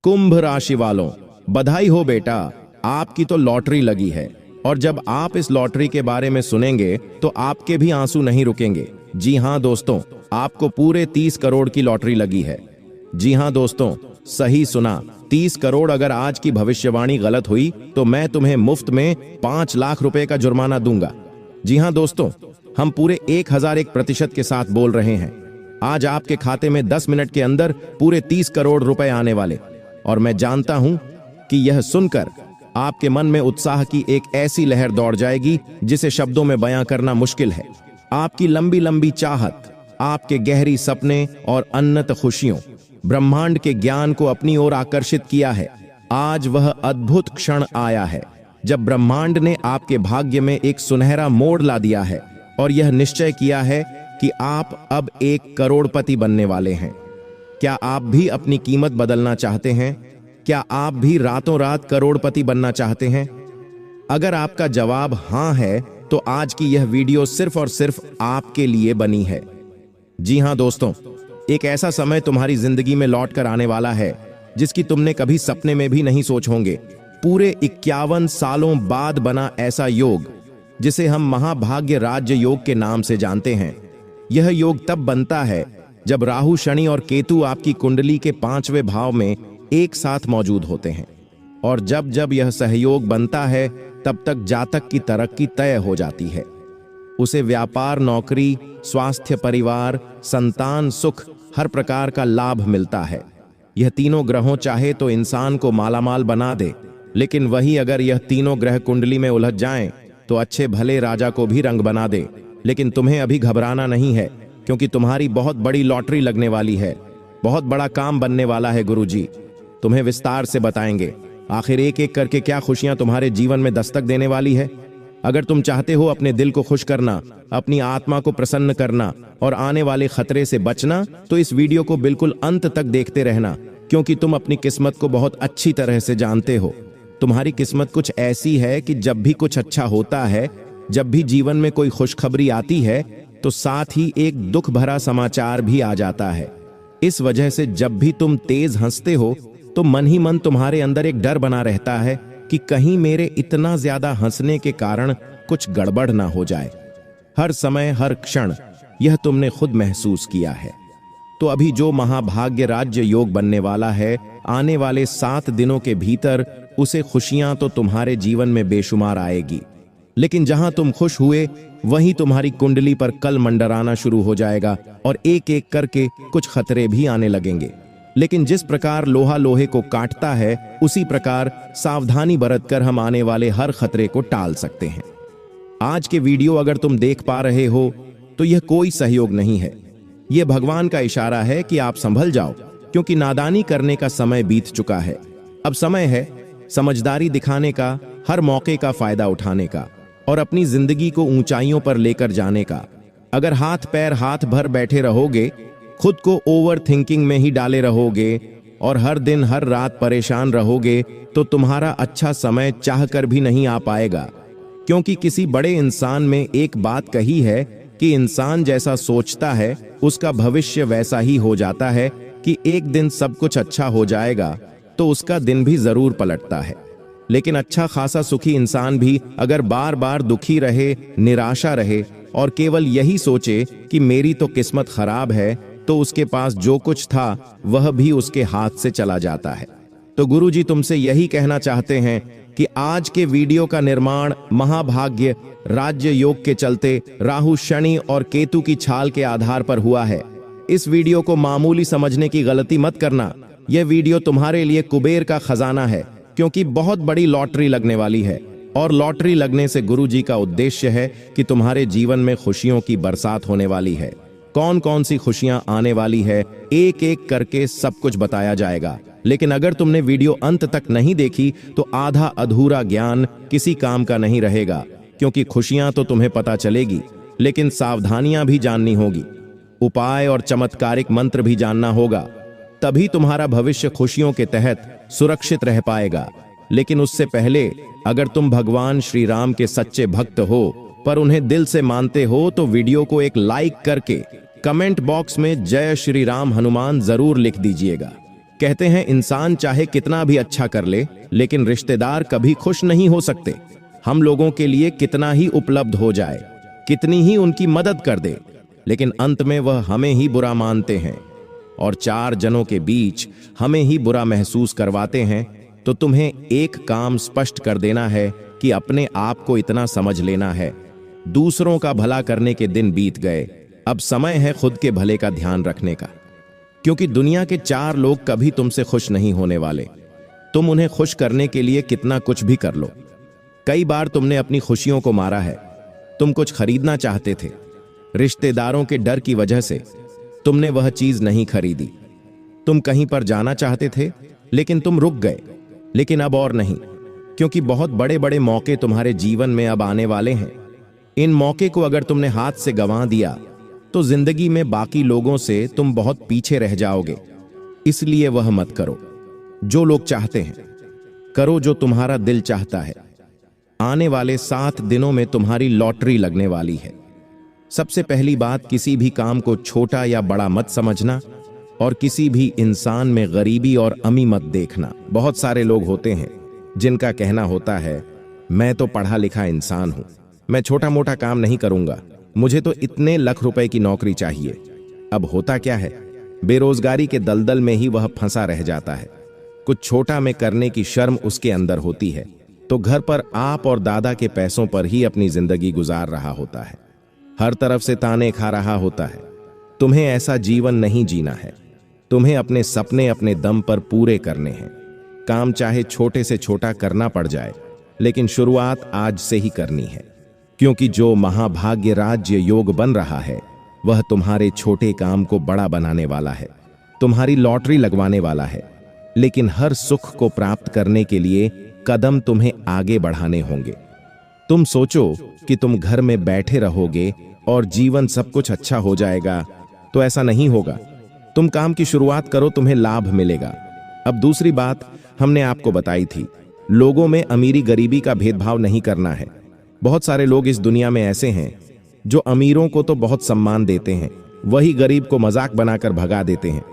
कुंभ राशि वालों, बधाई हो बेटा, आपकी तो लॉटरी लगी है। और जब आप इस लॉटरी के बारे में सुनेंगे तो आपके भी आंसू नहीं रुकेंगे। जी हां दोस्तों, आपको पूरे 30 करोड़ की लॉटरी लगी है। जी हां दोस्तों, सही सुना, 30 करोड़। अगर आज की भविष्यवाणी गलत हुई तो मैं तुम्हें मुफ्त में 5 लाख रुपए का जुर्माना दूंगा। जी हां दोस्तों, हम पूरे 1001% के साथ बोल रहे हैं। आज आपके खाते में 10 मिनट के अंदर पूरे 30 करोड़ रुपए आने वाले। और मैं जानता हूं कि यह सुनकर आपके मन में उत्साह की एक ऐसी लहर दौड़ जाएगी जिसे शब्दों में बयां करना मुश्किल है। आपकी लंबी लंबी चाहत, आपके गहरी सपने और अनंत खुशियों ब्रह्मांड के ज्ञान को अपनी ओर आकर्षित किया है। आज वह अद्भुत क्षण आया है जब ब्रह्मांड ने आपके भाग्य में एक सुनहरा मोड़ ला दिया है और यह निश्चय किया है कि आप अब 1 करोड़पति बनने वाले हैं। क्या आप भी अपनी कीमत बदलना चाहते हैं? क्या आप भी रातों रात करोड़पति बनना चाहते हैं? अगर आपका जवाब हां है तो आज की यह वीडियो सिर्फ और सिर्फ आपके लिए बनी है। जी हां दोस्तों, एक ऐसा समय तुम्हारी जिंदगी में लौट कर आने वाला है जिसकी तुमने कभी सपने में भी नहीं सोच होंगे। पूरे 51 सालों बाद बना ऐसा योग जिसे हम महाभाग्य राज्य योग के नाम से जानते हैं। यह योग तब बनता है जब राहु, शनि और केतु आपकी कुंडली के 5वें भाव में एक साथ मौजूद होते हैं। और जब जब यह सहयोग बनता है तब तक जातक की तरक्की तय हो जाती है। उसे व्यापार, नौकरी, स्वास्थ्य, परिवार, संतान, सुख, हर प्रकार का लाभ मिलता है। यह तीनों ग्रहों चाहे तो इंसान को मालामाल बना दे, लेकिन वही अगर यह तीनों ग्रह कुंडली में उलझ जाएं तो अच्छे भले राजा को भी रंग बना दे। लेकिन तुम्हें अभी घबराना नहीं है, क्योंकि तुम्हारी बहुत बड़ी लॉटरी लगने वाली है। बहुत बड़ा काम बनने वाला है। गुरुजी तुम्हें विस्तार से बताएंगे आखिर एक एक करके क्या खुशियां तुम्हारे जीवन में दस्तक देने वाली है। अगर तुम चाहते हो अपने दिल को खुश करना, अपनी आत्मा को प्रसन्न करना और आने वाले खतरे से बचना, तो इस वीडियो को बिल्कुल अंत तक देखते रहना, क्योंकि तुम अपनी किस्मत को बहुत अच्छी तरह से जानते हो। तुम्हारी किस्मत कुछ ऐसी है कि जब भी कुछ अच्छा होता है, जब भी जीवन में कोई खुशखबरी आती है, तो साथ ही एक दुख भरा समाचार भी आ जाता है। इस वजह से जब भी तुम तेज हंसते हो तो मन ही मन तुम्हारे अंदर एक डर बना रहता है कि कहीं मेरे इतना ज्यादा हंसने के कारण कुछ गड़बड़ ना हो जाए। हर समय, हर क्षण यह तुमने खुद महसूस किया है। तो अभी जो महाभाग्य राज्य योग बनने वाला है, आने वाले 7 दिनों के भीतर उसे खुशियां तो तुम्हारे जीवन में बेशुमार आएगी। लेकिन जहां तुम खुश हुए वहीं तुम्हारी कुंडली पर कल मंडराना शुरू हो जाएगा और एक एक करके कुछ खतरे भी आने लगेंगे। लेकिन जिस प्रकार लोहा लोहे को काटता है, उसी प्रकार सावधानी बरतकर हम आने वाले हर खतरे को टाल सकते हैं। आज के वीडियो अगर तुम देख पा रहे हो तो यह कोई सहयोग नहीं है, यह भगवान का इशारा है कि आप संभल जाओ, क्योंकि नादानी करने का समय बीत चुका है। अब समय है समझदारी दिखाने का, हर मौके का फायदा उठाने का और अपनी जिंदगी को ऊंचाइयों पर लेकर जाने का। अगर हाथ पैर हाथ भर बैठे रहोगे, खुद को ओवर थिंकिंग में ही डाले रहोगे और हर दिन हर रात परेशान रहोगे, तो तुम्हारा अच्छा समय चाहकर भी नहीं आ पाएगा। क्योंकि किसी बड़े इंसान में एक बात कही है कि इंसान जैसा सोचता है उसका भविष्य वैसा ही हो जाता है, कि एक दिन सब कुछ अच्छा हो जाएगा तो उसका दिन भी जरूर पलटता है। लेकिन अच्छा खासा सुखी इंसान भी अगर बार बार दुखी रहे, निराशा रहे और केवल यही सोचे कि मेरी तो किस्मत खराब है, तो उसके पास जो कुछ था वह भी उसके हाथ से चला जाता है। तो गुरुजी तुमसे यही कहना चाहते हैं कि आज के वीडियो का निर्माण महाभाग्य राज्य योग के चलते राहु, शनि और केतु की छाल के आधार पर हुआ है। इस वीडियो को मामूली समझने की गलती मत करना। यह वीडियो तुम्हारे लिए कुबेर का खजाना है, क्योंकि बहुत बड़ी लॉटरी लगने वाली है। और लॉटरी लगने से गुरुजी का उद्देश्य है कि तुम्हारे जीवन में खुशियों की बरसात होने वाली है। कौन कौन सी खुशियां आने वाली है, एक एक करके सब कुछ बताया जाएगा। लेकिन अगर तुमने वीडियो अंत तक नहीं देखी तो आधा अधूरा ज्ञान किसी काम का नहीं रहेगा, क्योंकि खुशियां तो तुम्हें पता चलेगी, लेकिन सावधानियां भी जाननी होगी, उपाय और चमत्कारिक मंत्र भी जानना होगा। तभी तुम्हारा भविष्य खुशियों के तहत सुरक्षित रह पाएगा। लेकिन उससे पहले अगर तुम भगवान श्री राम के सच्चे भक्त हो, पर उन्हें दिल से मानते हो, तो वीडियो को एक लाइक करके कमेंट बॉक्स में जय श्री राम हनुमान जरूर लिख दीजिएगा। कहते हैं इंसान चाहे कितना भी अच्छा कर ले, लेकिन रिश्तेदार कभी खुश नहीं हो सकते। हम लोगों के लिए कितना ही उपलब्ध हो जाए, कितनी ही उनकी मदद कर दे, लेकिन अंत में वह हमें ही बुरा मानते हैं और चार जनों के बीच हमें ही बुरा महसूस करवाते हैं। तो तुम्हें एक काम स्पष्ट कर देना है कि अपने आप को इतना समझ लेना है, दूसरों का भला करने के दिन बीत गए, अब समय है खुद के भले का ध्यान रखने का। क्योंकि दुनिया के चार लोग कभी तुमसे खुश नहीं होने वाले। तुम उन्हें खुश करने के लिए कितना कुछ भी कर लो। कई बार तुमने अपनी खुशियों को मारा है। तुम कुछ खरीदना चाहते थे, रिश्तेदारों के डर की वजह से तुमने वह चीज नहीं खरीदी। तुम कहीं पर जाना चाहते थे, लेकिन तुम रुक गए। लेकिन अब और नहीं, क्योंकि बहुत बड़े बड़े मौके तुम्हारे जीवन में अब आने वाले हैं। इन मौके को अगर तुमने हाथ से गंवा दिया तो जिंदगी में बाकी लोगों से तुम बहुत पीछे रह जाओगे। इसलिए वह मत करो जो लोग चाहते हैं, करो जो तुम्हारा दिल चाहता है। आने वाले 7 दिनों में तुम्हारी लॉटरी लगने वाली है। सबसे पहली बात, किसी भी काम को छोटा या बड़ा मत समझना और किसी भी इंसान में गरीबी और अमी मत देखना। बहुत सारे लोग होते हैं जिनका कहना होता है, मैं तो पढ़ा लिखा इंसान हूं, मैं छोटा मोटा काम नहीं करूंगा, मुझे तो इतने लाख रुपए की नौकरी चाहिए। अब होता क्या है, बेरोजगारी के दलदल में ही वह फंसा रह जाता है। कुछ छोटा में करने की शर्म उसके अंदर होती है, तो घर पर आप और दादा के पैसों पर ही अपनी जिंदगी गुजार रहा होता है। हर तरफ से ताने खा रहा होता है। तुम्हें ऐसा जीवन नहीं जीना है। तुम्हें अपने सपने अपने दम पर पूरे करने हैं। काम चाहे छोटे से छोटा करना पड़ जाए, लेकिन शुरुआत आज से ही करनी है। क्योंकि जो महाभाग्य राज्य योग बन रहा है, वह तुम्हारे छोटे काम को बड़ा बनाने वाला है, तुम्हारी लॉटरी लगवाने वाला है। लेकिन हर सुख को प्राप्त करने के लिए कदम तुम्हें आगे बढ़ाने होंगे। तुम सोचो कि तुम घर में बैठे रहोगे और जीवन सब कुछ अच्छा हो जाएगा, तो ऐसा नहीं होगा। तुम काम की शुरुआत करो, तुम्हें लाभ मिलेगा। अब दूसरी बात हमने आपको बताई थी, लोगों में अमीरी गरीबी का भेदभाव नहीं करना है। बहुत सारे लोग इस दुनिया में ऐसे हैं जो अमीरों को तो बहुत सम्मान देते हैं, वही गरीब को मजाक बनाकर भगा देते हैं।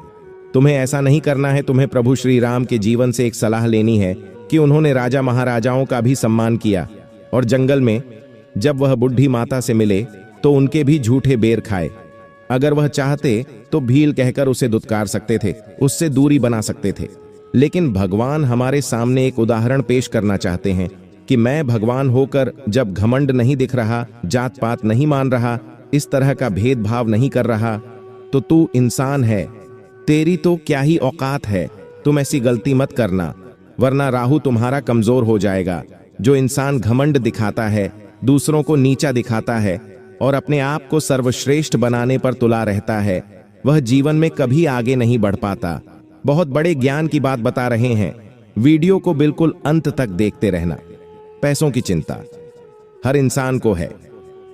तुम्हें ऐसा नहीं करना है। तुम्हें प्रभु श्री राम के जीवन से एक सलाह लेनी है कि उन्होंने राजा महाराजाओं का भी सम्मान किया और जंगल में जब वह बुढ़ी माता से मिले तो उनके भी झूठे बेर खाए। अगर वह चाहते तो भील कहकर उसे दुत्कार सकते थे, उससे दूरी बना सकते थे। लेकिन भगवान हमारे सामने एक उदाहरण पेश करना चाहते हैं कि मैं भगवान होकर जब घमंड नहीं दिख रहा, जात पात नहीं मान रहा, इस तरह का भेदभाव नहीं कर रहा, तो तू इंसान है, तेरी तो क्या ही औकात है। तुम ऐसी गलती मत करना, वरना राहु तुम्हारा कमजोर हो जाएगा। जो इंसान घमंड दिखाता है, दूसरों को नीचा दिखाता है और अपने आप को सर्वश्रेष्ठ बनाने पर तुला रहता है, वह जीवन में कभी आगे नहीं बढ़ पाता। बहुत बड़े ज्ञान की बात बता रहे हैं, वीडियो को बिल्कुल अंत तक देखते रहना। पैसों की चिंता हर इंसान को है।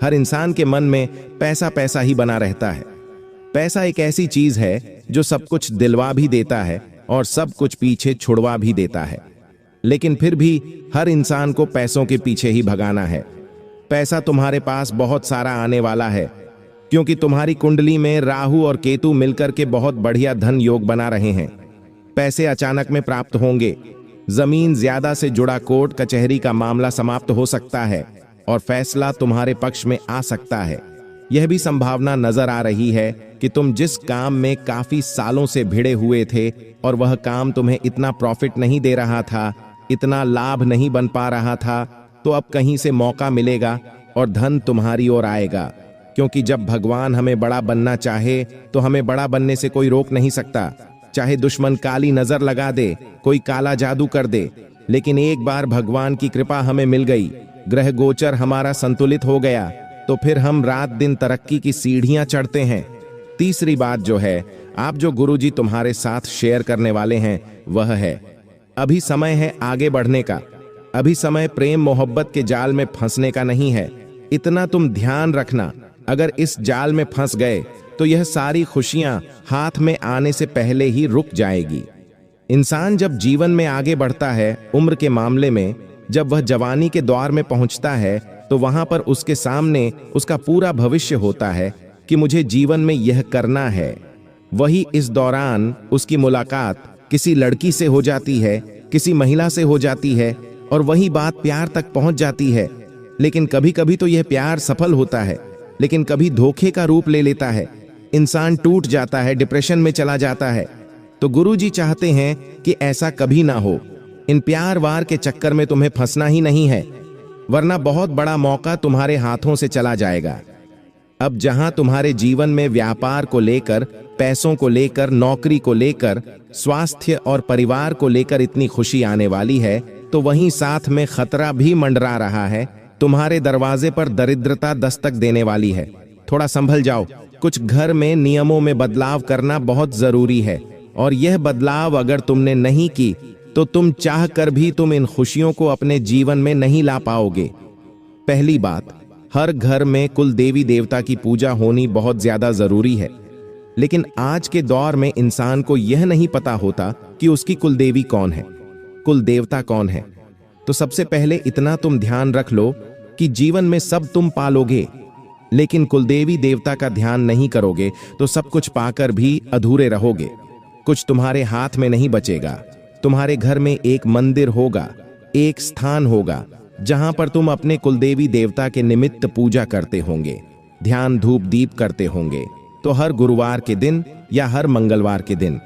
हर इंसान के मन में पैसा पैसा ही बना रहता है। पैसा एक ऐसी चीज है जो सब कुछ दिलवा भी देता है और सब कुछ पीछे छुड़वा भी देता है। लेकिन फिर भी हर इंसान को पैसों के पीछे ही भगाना है। पैसा तुम्हारे पास बहुत सारा आने वाला है, क्योंकि तुम्हारी कुंडली में राहु और केतु मिलकर के बहुत बढ़िया धन योग बना रहे हैं। पैसे अचानक में प्राप्त होंगे। जमीन ज्यादा से जुड़ा कोर्ट कचहरी का मामला समाप्त हो सकता है और फैसला तुम्हारे पक्ष में आ सकता है। यह भी संभावना नजर आ रही है कि तुम जिस काम में काफी सालों से भिड़े हुए थे और वह काम तुम्हें इतना प्रॉफिट नहीं दे रहा था, इतना लाभ नहीं बन पा रहा था, तो अब कहीं से मौका मिलेगा और धन तुम्हारी ओर आएगा। क्योंकि जब भगवान हमें बड़ा बनना चाहे तो हमें बड़ा बनने से कोई रोक नहीं सकता। चाहे दुश्मन काली नजर लगा दे, कोई काला जादू कर दे, लेकिन एक बार भगवान की कृपा हमें मिल गई, ग्रह गोचर हमारा संतुलित हो गया, तो फिर हम रात दिन तरक्की की सीढ़ियां चढ़ते हैं। तीसरी बात जो है, आप जो गुरुजी तुम्हारे साथ शेयर करने वाले हैं, वह है अभी समय है आगे बढ़ने का। अभी समय प्रेम मोहब्बत के जाल में फंसने का नहीं है। इतना तुम ध्यान रखना, अगर इस जाल में फंस गए तो यह सारी खुशियां हाथ में आने से पहले ही रुक जाएगी। इंसान जब जीवन में आगे बढ़ता है, उम्र के मामले में जब वह जवानी के द्वार में पहुंचता है, तो वहां पर उसके सामने उसका पूरा भविष्य होता है कि मुझे जीवन में यह करना है। वही इस दौरान उसकी मुलाकात किसी लड़की से हो जाती है, किसी महिला से हो जाती है, और वही बात प्यार तक पहुंच जाती है। लेकिन कभी कभी तो यह प्यार सफल होता है, लेकिन कभी धोखे का रूप ले लेता है। इंसान टूट जाता है, डिप्रेशन में चला जाता है। तो गुरुजी चाहते हैं कि ऐसा कभी ना हो। इन प्यार वार के चक्कर में तुम्हें फंसना ही नहीं है, वरना बहुत बड़ा मौका तुम्हारे हाथों से चला जाएगा। अब जहां तुम्हारे जीवन में व्यापार को लेकर, पैसों को लेकर, नौकरी को लेकर, स्वास्थ्य और परिवार को लेकर इतनी खुशी आने वाली है, तो वहीं साथ में खतरा भी मंडरा रहा है। तुम्हारे दरवाजे पर दरिद्रता दस्तक देने वाली है। थोड़ा संभल जाओ। कुछ घर में नियमों में बदलाव करना बहुत जरूरी है, और यह बदलाव अगर तुमने नहीं की तो तुम चाह कर भी तुम इन खुशियों को अपने जीवन में नहीं ला पाओगे। पहली बात, हर घर में कुल देवी देवता की पूजा होनी बहुत ज्यादा जरूरी है। लेकिन आज के दौर में इंसान को यह नहीं पता होता कि उसकी कुल देवी कौन है, कुल देवता कौन है। तो सबसे पहले इतना तुम ध्यान रख लो कि जीवन में सब तुम पालोगे, लेकिन कुलदेवी देवता का ध्यान नहीं करोगे तो सब कुछ पाकर भी अधूरे रहोगे। कुछ तुम्हारे हाथ में नहीं बचेगा। तुम्हारे घर में एक मंदिर होगा, एक स्थान होगा जहां पर तुम अपने कुलदेवी देवता के निमित्त पूजा करते होंगे, ध्यान धूप दीप करते होंगे। तो हर गुरुवार के दिन या हर मंगलवार के दिन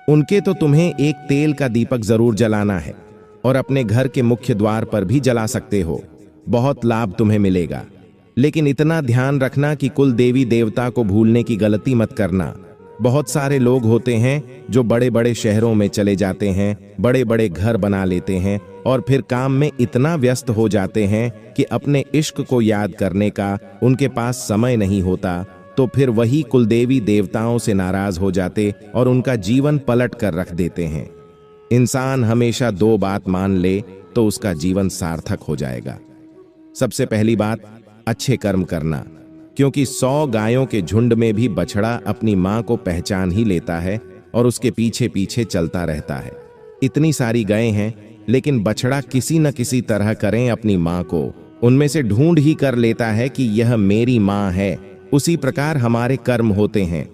उनके तो तुम्हें एक तेल का दीपक जरूर जलाना है, और अपने घर के मुख्य द्वार पर भी जला सकते हो। बहुत लाभ तुम्हें मिलेगा। लेकिन इतना ध्यान रखना कि कुल देवी देवता को भूलने की गलती मत करना। बहुत सारे लोग होते हैं जो बड़े बड़े शहरों में चले जाते हैं, बड़े बड़े घर बना लेते हैं, और फिर काम में इतना व्यस्त हो जाते हैं कि अपने इश्क को याद करने का उनके पास समय नहीं होता। तो फिर वही कुलदेवी देवताओं से नाराज हो जाते और उनका जीवन पलट कर रख देते हैं। इंसान हमेशा दो बात मान ले तो उसका जीवन सार्थक हो जाएगा। सबसे पहली बात, अच्छे कर्म करना, क्योंकि 100 गायों के झुंड में भी बछड़ा अपनी मां को पहचान ही लेता है और उसके पीछे पीछे चलता रहता है। इतनी सारी गायें हैं, लेकिन बछड़ा किसी न किसी तरह करें अपनी मां को उनमें से ढूंढ ही कर लेता है कि यह मेरी मां है। उसी प्रकार हमारे कर्म होते हैं।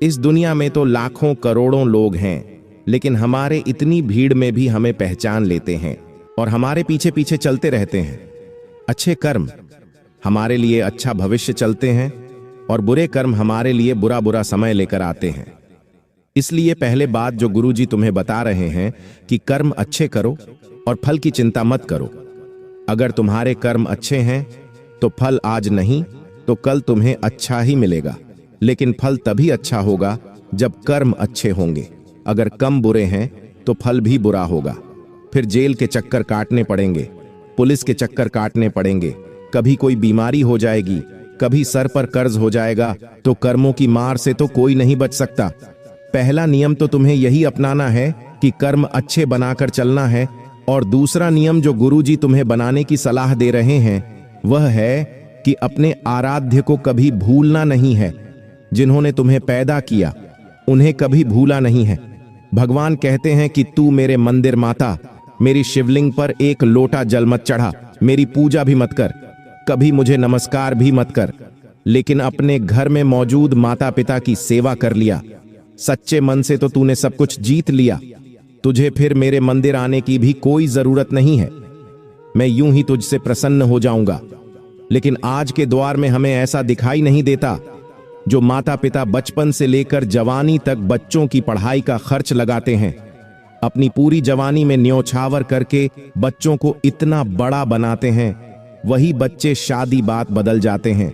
इस दुनिया में तो लाखों करोड़ों लोग हैं, लेकिन हमारे इतनी भीड़ में भी हमें पहचान लेते हैं और हमारे पीछे पीछे चलते रहते हैं। अच्छे कर्म हमारे लिए अच्छा भविष्य चलते हैं, और बुरे कर्म हमारे लिए बुरा बुरा समय लेकर आते हैं। इसलिए पहले बात जो गुरुजी तुम्हें बता रहे हैं कि कर्म अच्छे करो और फल की चिंता मत करो। अगर तुम्हारे कर्म अच्छे हैं तो फल आज नहीं तो कल तुम्हें अच्छा ही मिलेगा, लेकिन फल तभी अच्छा होगा जब कर्म अच्छे होंगे। अगर कम बुरे हैं तो फल भी बुरा होगा। फिर जेल के चक्कर काटने पड़ेंगे, पुलिस के चक्कर काटने पड़ेंगे, कभी कोई बीमारी हो जाएगी, कभी सर पर कर्ज हो जाएगा। तो कर्मों की मार से तो कोई नहीं बच सकता। पहला नियम तो तुम्हें यही अपनाना है कि कर्म अच्छे बनाकर चलना है, और दूसरा नियम जो गुरुजी तुम्हें बनाने की सलाह दे रहे हैं वह है कि अपने आराध्य को कभी भूलना नहीं है। जिन्होंने तुम्हें पैदा किया उन्हें कभी भूला नहीं है। भगवान कहते हैं कि तू मेरे मंदिर माता, मेरी शिवलिंग पर एक लोटा जल मत चढ़ा, मेरी पूजा भी मत कर, कभी मुझे नमस्कार भी मत कर, लेकिन अपने घर में मौजूद माता पिता की सेवा कर लिया। सच्चे मन से तो तूने सब कुछ जीत लिया। तुझे फिर मेरे मंदिर आने की भी कोई जरूरत नहीं है। मैं यूं ही तुझसे प्रसन्न हो जाऊंगा। लेकिन आज के दौर में हमें ऐसा दिखाई नहीं देता। जो माता पिता बचपन से लेकर जवानी तक बच्चों की पढ़ाई का खर्च लगाते हैं, अपनी पूरी जवानी में न्योछावर करके बच्चों को इतना बड़ा बनाते हैं, वही बच्चे शादी बात बदल जाते हैं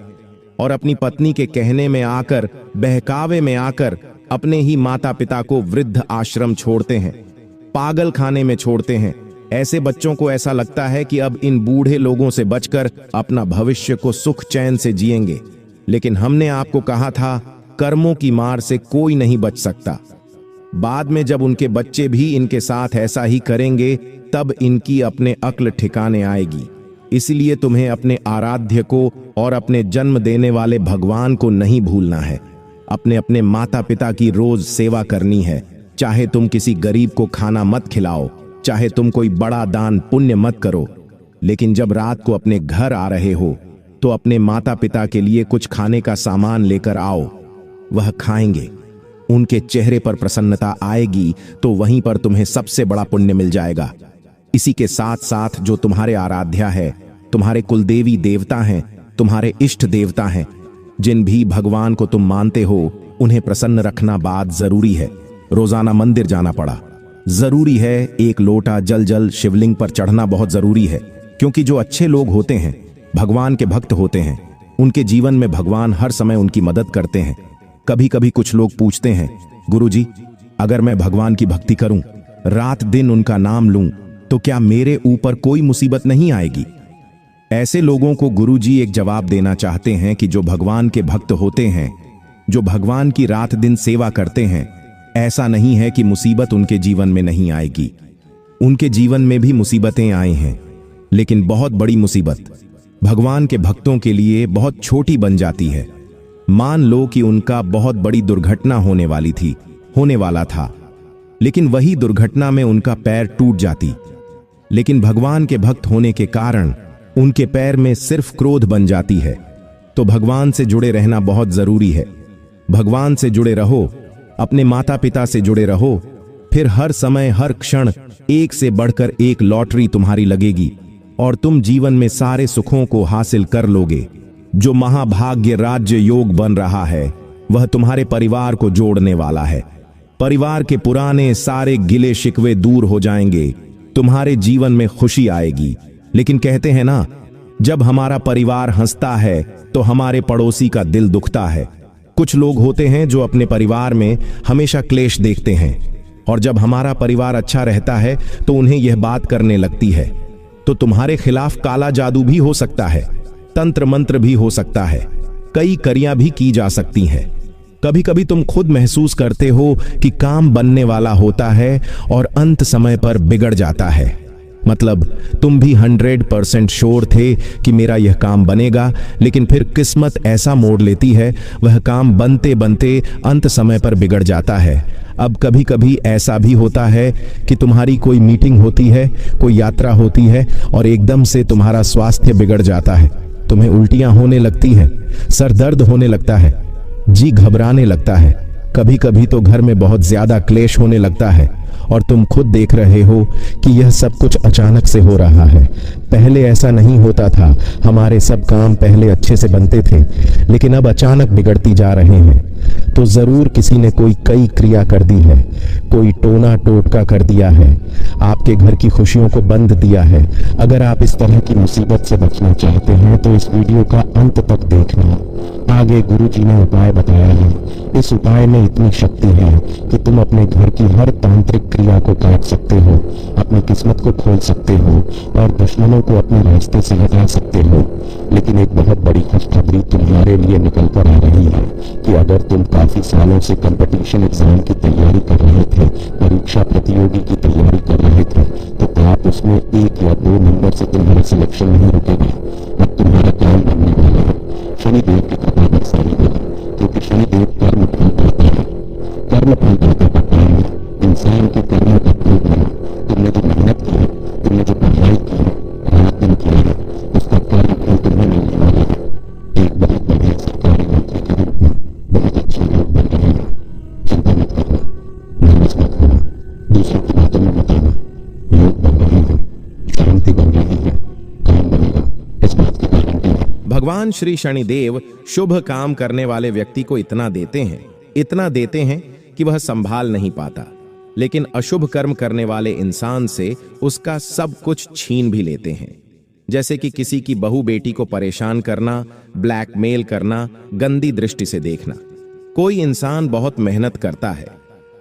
और अपनी पत्नी के कहने में आकर, बहकावे में आकर अपने ही माता पिता को वृद्ध आश्रम छोड़ते हैं, पागल खाने में छोड़ते हैं। ऐसे बच्चों को ऐसा लगता है कि अब इन बूढ़े लोगों से बचकर अपना भविष्य को सुख चैन से जिएंगे। लेकिन हमने आपको कहा था कर्मों की मार से कोई नहीं बच सकता। बाद में जब उनके बच्चे भी इनके साथ ऐसा ही करेंगे तब इनकी अपने अक्ल ठिकाने आएगी। इसलिए तुम्हें अपने आराध्य को और अपने जन्म देने वाले भगवान को नहीं भूलना है। अपने अपने माता पिता की रोज सेवा करनी है। चाहे तुम किसी गरीब को खाना मत खिलाओ, चाहे तुम कोई बड़ा दान पुण्य मत करो, लेकिन जब रात को अपने घर आ रहे हो तो अपने माता पिता के लिए कुछ खाने का सामान लेकर आओ। वह खाएंगे, उनके चेहरे पर प्रसन्नता आएगी तो वहीं पर तुम्हें सबसे बड़ा पुण्य मिल जाएगा। इसी के साथ साथ जो तुम्हारे आराध्या है, तुम्हारे कुलदेवी देवता हैं, तुम्हारे इष्ट देवता हैं, जिन भी भगवान को तुम मानते हो, उन्हें प्रसन्न रखना बात जरूरी है। रोजाना मंदिर जाना पड़ा जरूरी है। एक लोटा जल शिवलिंग पर चढ़ना बहुत जरूरी है, क्योंकि जो अच्छे लोग होते हैं, भगवान के भक्त होते हैं, उनके जीवन में भगवान हर समय उनकी मदद करते हैं। कभी कभी कुछ लोग पूछते हैं, गुरुजी, अगर मैं भगवान की भक्ति करूं, रात दिन उनका नाम लूं, तो क्या मेरे ऊपर कोई मुसीबत नहीं आएगी? ऐसे लोगों को गुरुजी एक जवाब देना चाहते हैं कि जो भगवान के भक्त होते हैं, जो भगवान की रात दिन सेवा करते हैं, ऐसा नहीं है कि मुसीबत उनके जीवन में नहीं आएगी। उनके जीवन में भी मुसीबतें आई हैं, लेकिन बहुत बड़ी मुसीबत भगवान के भक्तों के लिए बहुत छोटी बन जाती है। मान लो कि उनका बहुत बड़ी दुर्घटना होने वाला था, लेकिन वही दुर्घटना में उनका पैर टूट जाती, लेकिन भगवान के भक्त होने के कारण उनके पैर में सिर्फ क्रोध बन जाती है। तो भगवान से जुड़े रहना बहुत जरूरी है। भगवान से जुड़े रहो, अपने माता पिता से जुड़े रहो, फिर हर समय हर क्षण एक से बढ़कर एक लॉटरी तुम्हारी लगेगी और तुम जीवन में सारे सुखों को हासिल कर लोगे। जो महाभाग्य राज्य योग बन रहा है, वह तुम्हारे परिवार को जोड़ने वाला है। परिवार के पुराने सारे गिले शिकवे दूर हो जाएंगे, तुम्हारे जीवन में खुशी आएगी। लेकिन कहते हैं ना, जब हमारा परिवार हंसता है तो हमारे पड़ोसी का दिल दुखता है। कुछ लोग होते हैं जो अपने परिवार में हमेशा क्लेश देखते हैं, और जब हमारा परिवार अच्छा रहता है तो उन्हें यह बात करने लगती है। तो तुम्हारे खिलाफ काला जादू भी हो सकता है, तंत्र मंत्र भी हो सकता है, कई क्रिया भी की जा सकती हैं। कभी कभी तुम खुद महसूस करते हो कि काम बनने वाला होता है और अंत समय पर बिगड़ जाता है। मतलब तुम भी 100% श्योर थे कि मेरा यह काम बनेगा, लेकिन फिर किस्मत ऐसा मोड़ लेती है, वह काम बनते बनते अंत समय पर बिगड़ जाता है। अब कभी कभी ऐसा भी होता है कि तुम्हारी कोई मीटिंग होती है, कोई यात्रा होती है और एकदम से तुम्हारा स्वास्थ्य बिगड़ जाता है। तुम्हें उल्टियां होने लगती हैं, सर दर्द होने लगता है, जी घबराने लगता है। कभी कभी तो घर में बहुत ज्यादा क्लेश होने लगता है और तुम खुद देख रहे हो कि यह सब कुछ अचानक से हो रहा है। पहले ऐसा नहीं होता था, हमारे सब काम पहले अच्छे से बनते थे, लेकिन अब अचानक बिगड़ती जा रहे हैं। तो जरूर किसी ने कोई कई क्रिया कर दी है, कोई टोना टोटका कर दिया है, आपके घर की खुशियों को बंद दिया है। अगर आप इस तरह की मुसीबत से बचना चाहते हैं तो इस वीडियो का अंत तक देखना। आगे गुरुजी ने उपाय बताया है। इस उपाय में इतनी शक्ति है कि तुम अपने घर की हर तांत्रिक क्रिया को काट सकते हो, अपनी किस्मत को खोल सकते हो और दुश्मनों को अपने रास्ते से हटा सकते हो। लेकिन एक बहुत बड़ी खुशखबरी तुम्हारे लिए निकल कर आ रही है कि अगर तुम काफी सालों से कंपटीशन एग्जाम की तैयारी कर रहे थे, परीक्षा प्रतियोगी की तैयारी कर रहे थे, तो आप उसमें 1 या 2 नंबर से तुम्हारा सिलेक्शन नहीं रुकेगा। अब तुम्हारा काम बनने वाला है। शनिदेव की कृपा बरसाने वाला, क्योंकि शनिदेव कर्म फल देता है। कर्म फल देता का काम है इंसान के कर्मों का फल देना। तुमने जो मेहनत की है, तुमने जो पढ़ाई की है, रात दिन किया है, उसका कर्म फल तुम्हें मिलने वाला है। एक बहुत बढ़िया सरकारी नौकरी के रूप में बहुत अच्छे लोग बन रहे हैं। चिंता मत करना, नाराज मत होना, दूसरों की बातों में मत आना। लोग बन रहे हैं, शांति बन रही है, काम बनेगा, इस बात की गारंटी है। भगवान श्री शनिदेव शुभ काम करने वाले व्यक्ति को इतना देते हैं कि वह संभाल नहीं पाता, लेकिन अशुभ कर्म करने वाले इंसान से उसका सब कुछ छीन भी लेते हैं। जैसे कि किसी की बहू बेटी को परेशान करना, ब्लैकमेल करना, गंदी दृष्टि से देखना। कोई इंसान बहुत मेहनत करता है,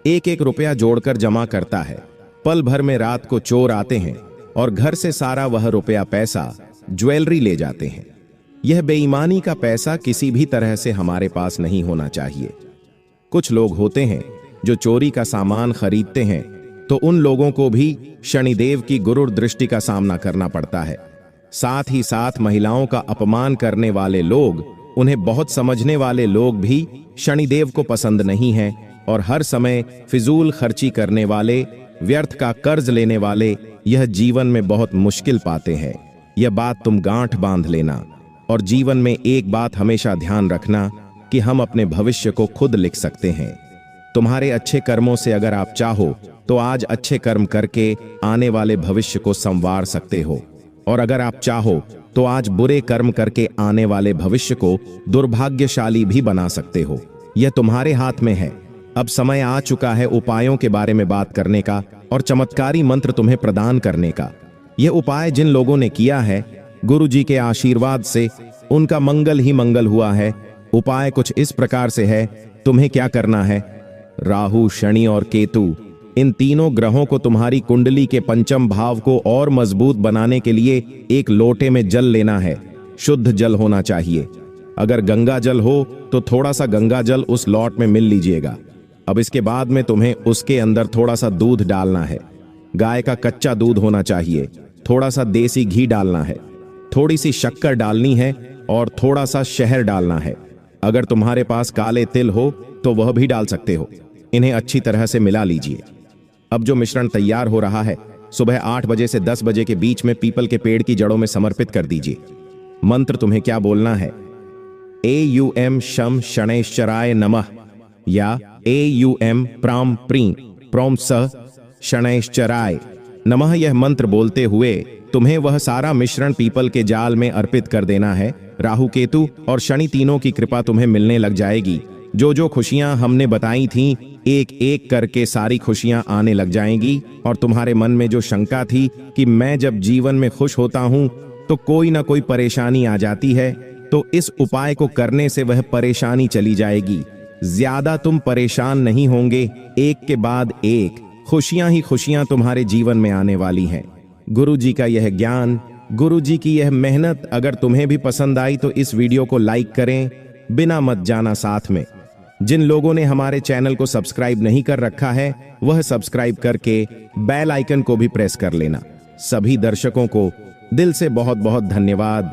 1-1 रुपया जोड़कर जमा करता है, पल भर में रात को चोर आते हैं और घर से सारा वह रुपया पैसा, ज्वेलरी ले जाते हैं। यह बेईमानी का पैसा किसी भी तरह से हमारे पास नहीं होना चाहिए। कुछ लोग होते हैं जो चोरी का सामान खरीदते हैं, तो उन लोगों को भी शनिदेव की गुरुर दृष्टि का सामना करना पड़ता है। साथ ही साथ महिलाओं का अपमान करने वाले लोग, उन्हें बहुत समझने वाले लोग भी शनिदेव को पसंद नहीं है, और हर समय फिजूल खर्ची करने वाले, व्यर्थ का कर्ज लेने वाले यह जीवन में बहुत मुश्किल पाते हैं। यह बात तुम गांठ बांध लेना, और जीवन में एक बात हमेशा ध्यान रखना कि हम अपने भविष्य को खुद लिख सकते हैं। तुम्हारे अच्छे कर्मों से अगर आप चाहो तो आज अच्छे कर्म करके आने वाले भविष्य को संवार सकते हो, और अगर आप चाहो तो आज बुरे कर्म करके आने वाले भविष्य को दुर्भाग्यशाली भी बना सकते हो। यह तुम्हारे हाथ में है। अब समय आ चुका है उपायों के बारे में बात करने का और चमत्कारी मंत्र तुम्हें प्रदान करने का। यह उपाय जिन लोगों ने किया है, गुरु जी के आशीर्वाद से उनका मंगल ही मंगल हुआ है। उपाय कुछ इस प्रकार से है। तुम्हें क्या करना है, राहु, शनि और केतु, इन तीनों ग्रहों को तुम्हारी कुंडली के पंचम भाव को और मजबूत बनाने के लिए एक लोटे में जल लेना है। शुद्ध जल होना चाहिए। अगर गंगा जल हो तो थोड़ा सा गंगा जल उस लॉट में मिल लीजिएगा। अब इसके बाद में तुम्हें उसके अंदर थोड़ा सा दूध डालना है। गाय का कच्चा दूध होना चाहिए। थोड़ा सा देसी घी डालना है, थोड़ी सी शक्कर डालनी है और थोड़ा सा शहद डालना है। अगर तुम्हारे पास काले तिल हो तो वह भी डाल सकते हो। इन्हें अच्छी तरह से मिला लीजिए। अब जो मिश्रण तैयार हो रहा है, सुबह 8 बजे से 10 बजे के बीच में पीपल के पेड़ की जड़ों में समर्पित कर दीजिए। मंत्र तुम्हें क्या बोलना है, AUM शम शनैश्चराय नमः या AUM प्राम प्री प्रोम स शनैश्चराय नमः। यह मंत्र बोलते हुए तुम्हें वह सारा मिश्रण पीपल के जाल में अर्पित कर देना है। राहु, केतु और शनि तीनों की कृपा तुम्हें मिलने लग जाएगी। जो जो खुशियां हमने बताई थीं, एक एक करके सारी खुशियां आने लग जाएंगी। और तुम्हारे मन में जो शंका थी कि मैं जब जीवन में खुश होता हूं तो कोई ना कोई परेशानी आ जाती है, तो इस उपाय को करने से वह परेशानी चली जाएगी। ज्यादा तुम परेशान नहीं होंगे। एक के बाद एक खुशियां ही खुशियां तुम्हारे जीवन में आने वाली हैं। गुरु जी का यह ज्ञान, गुरु जी की यह मेहनत अगर तुम्हें भी पसंद आई तो इस वीडियो को लाइक करें, बिना मत जाना साथ में। जिन लोगों ने हमारे चैनल को सब्सक्राइब नहीं कर रखा है, वह सब्सक्राइब करके बेल आइकन को भी प्रेस कर लेना। सभी दर्शकों को दिल से बहुत बहुत धन्यवाद।